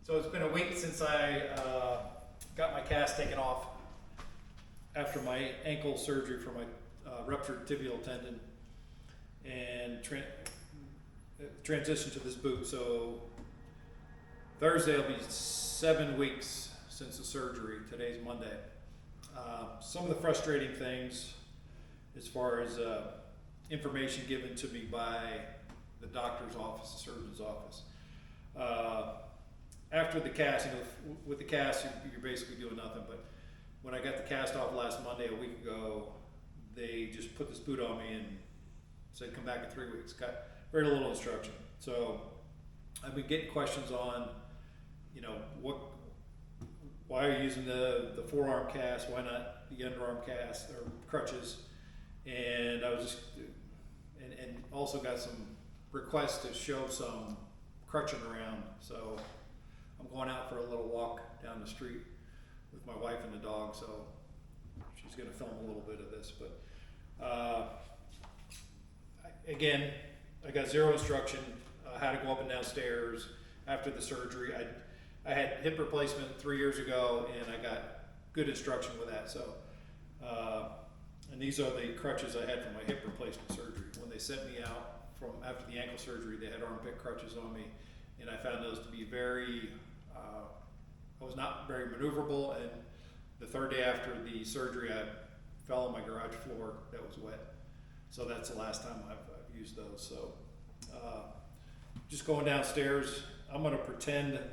So it's been a week since I got my cast taken off after my ankle surgery for my ruptured tibial tendon and transition to this boot. So Thursday will be 7 weeks since the surgery. Today's Monday. Some of the frustrating things as far as information given to me by the doctor's office, the surgeon's office. After the cast, with the cast, you're basically doing nothing. But when I got the cast off last Monday, a week ago, they just put this boot on me and said, come back in 3 weeks. Got very little instruction. So I've been getting questions on, why are you using the forearm cast? Why not the underarm cast or crutches? And I was just, and also got some requests to show some crutching around. So I'm going out for a little walk down the street with my wife and the dog, so she's going to film a little bit of this. But again, I got zero instruction how to go up and down stairs after the surgery. I had hip replacement 3 years ago, and I got good instruction with that. So, and these are the crutches I had for my hip replacement surgery. When they sent me out from after the ankle surgery, they had armpit crutches on me, and I found those to be very, I was not very maneuverable. And the third day after the surgery, I fell on my garage floor that was wet. So that's the last time I've used those. So just going downstairs, I'm gonna pretend that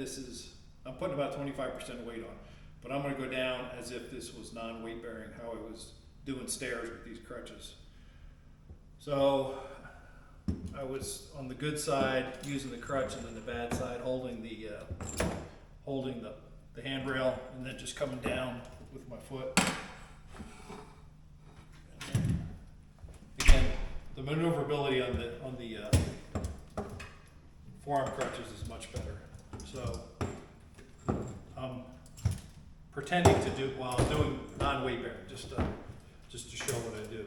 I'm putting about 25% weight on, but I'm gonna go down as if this was non-weight bearing, how I was doing stairs with these crutches. So I was on the good side using the crutch, and then the bad side holding the handrail, and then just coming down with my foot. Again, the maneuverability on the forearm crutches is much better. So I'm pretending to do while I'm doing non-weight bearing, just to show what I do.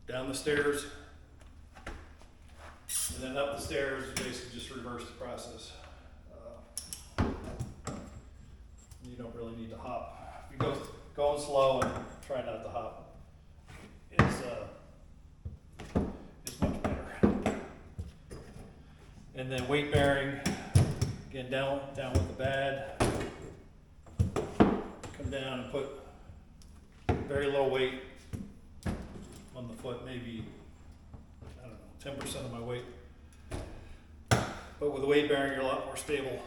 Down the stairs, and then up the stairs, basically just reverse the process. You don't really need to hop. If you go slow and try not to hop, it's much better. And then weight bearing, again, down with the bad. Come down and put very low weight on the foot, maybe, I don't know, 10% of my weight. But with the weight bearing, you're a lot more stable,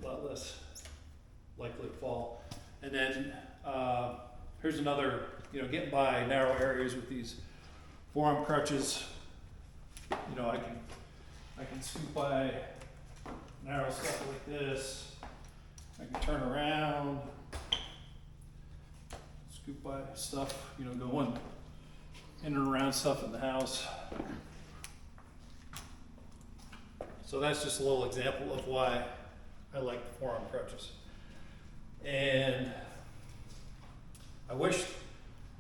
a lot less likely to fall. And then here's another, getting by narrow areas with these forearm crutches. I can scoop by narrow stuff like this. I can turn around, scoop by stuff, going in and around stuff in the house. So that's just a little example of why I like the forearm crutches. And I wish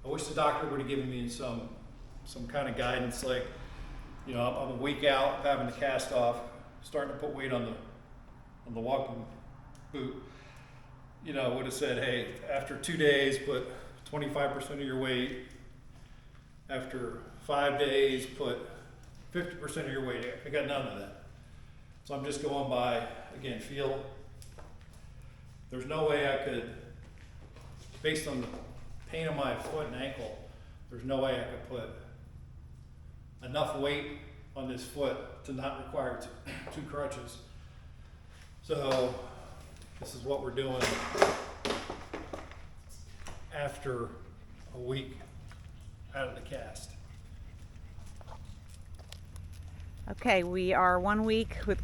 the doctor would have given me some kind of guidance, like, I'm a week out of having the cast off, starting to put weight on the walking boot. Would have said, hey, after 2 days, put 25% of your weight. After 5 days, put 50% of your weight. I got none of that. So I'm just going by, again, feel. There's no way I could, based on the pain of my foot and ankle, there's no way I could put enough weight on this foot to not require two crutches. So this is what we're doing after a week out of the cast. Okay, we are 1 week with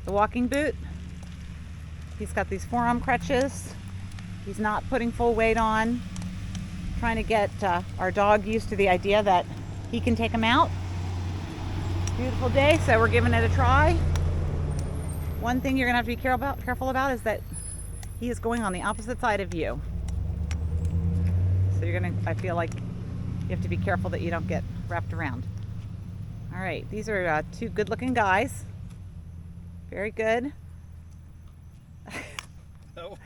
the walking boot. He's got these forearm crutches. He's not putting full weight on. Trying to get our dog used to the idea that he can take him out. Beautiful day, so we're giving it a try. One thing you're gonna have to be careful about is that he is going on the opposite side of you. So I feel like you have to be careful that you don't get wrapped around. All right, these are two good-looking guys. Very good. No.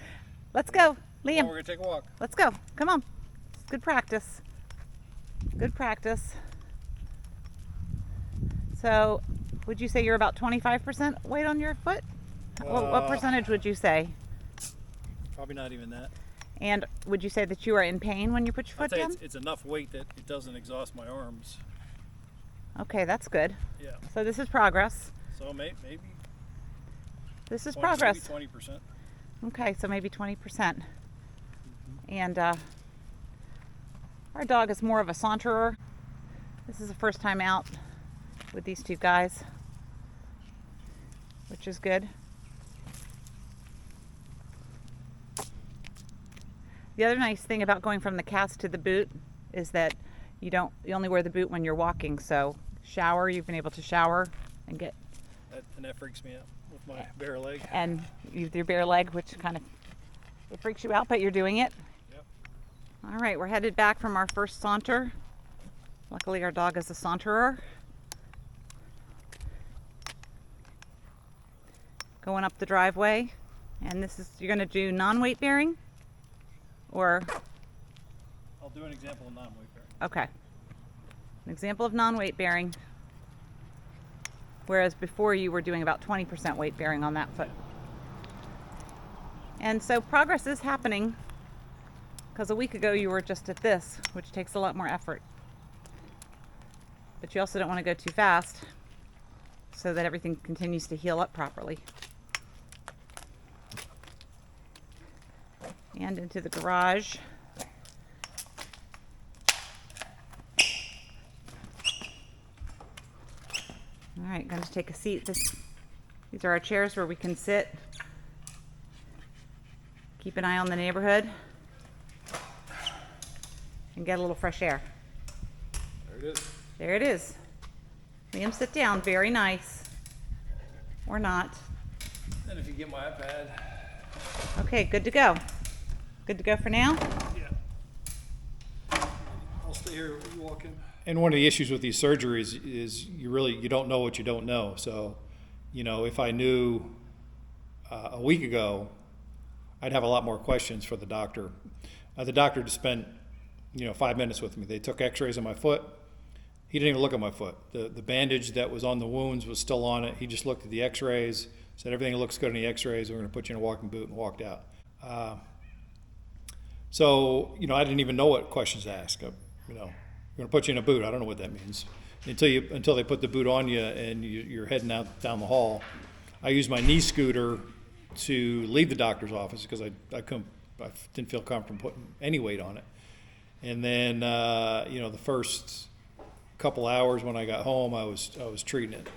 Let's go, Now Liam. we're gonna take a walk. Let's go. Come on. It's good practice. Good practice. So, would you say you're about 25% weight on your foot? What percentage would you say? Probably not even that. And would you say that you are in pain when you put your I'd foot say down? it's enough weight that it doesn't exhaust my arms. Okay, that's good. Yeah. So this is progress. So maybe This is 20, progress. maybe 20%. Okay, so maybe 20%. And our dog is more of a saunterer. This is the first time out with these two guys, which is good. The other nice thing about going from the cast to the boot is that you only wear the boot when you're walking. So shower, you've been able to shower and get. And that freaks me out with my bare leg. And with your bare leg, which kind of, it freaks you out, but you're doing it. Yep. All right, we're headed back from our first saunter. Luckily our dog is a saunterer. Going up the driveway, and you're gonna do non-weight bearing? Or, I'll do an example of non-weight bearing. okay. An example of non-weight bearing. Whereas before you were doing about 20% weight bearing on that foot. And so progress is happening, because a week ago you were just at this, which takes a lot more effort. But you also don't want to go too fast so that everything continues to heal up properly. And into the garage. All right, going to take a seat. These are our chairs where we can sit, keep an eye on the neighborhood, and get a little fresh air. There it is. There it is. Liam, sit down. Very nice. Or not. And if you get my iPad. Okay, good to go. Good to go for now? Yeah. I'll stay here. You walk in. And one of the issues with these surgeries is you don't know what you don't know. So, if I knew a week ago, I'd have a lot more questions for the doctor. The doctor just spent 5 minutes with me. They took x-rays of my foot. He didn't even look at my foot. The bandage that was on the wounds was still on it. He just looked at the x-rays, said everything looks good in the x-rays. We're going to put you in a walking boot, and walked out. So I didn't even know what questions to ask. We're going to put you in a boot. I don't know what that means until they put the boot on you and you're heading out down the hall. I used my knee scooter to leave the doctor's office because I didn't feel comfortable putting any weight on it. And then the first couple hours when I got home, I was treating it.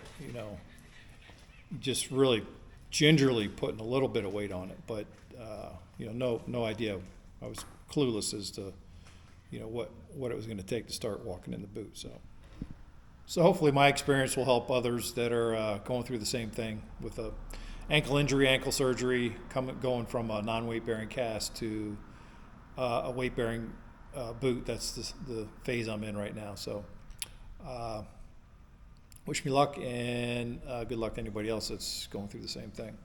Just really gingerly putting a little bit of weight on it, but no idea. I was clueless as to what it was going to take to start walking in the boot. So hopefully my experience will help others that are going through the same thing with a ankle injury, ankle surgery, going from a non-weight bearing cast to a weight bearing boot. That's the phase I'm in right now. So wish me luck, and good luck to anybody else that's going through the same thing.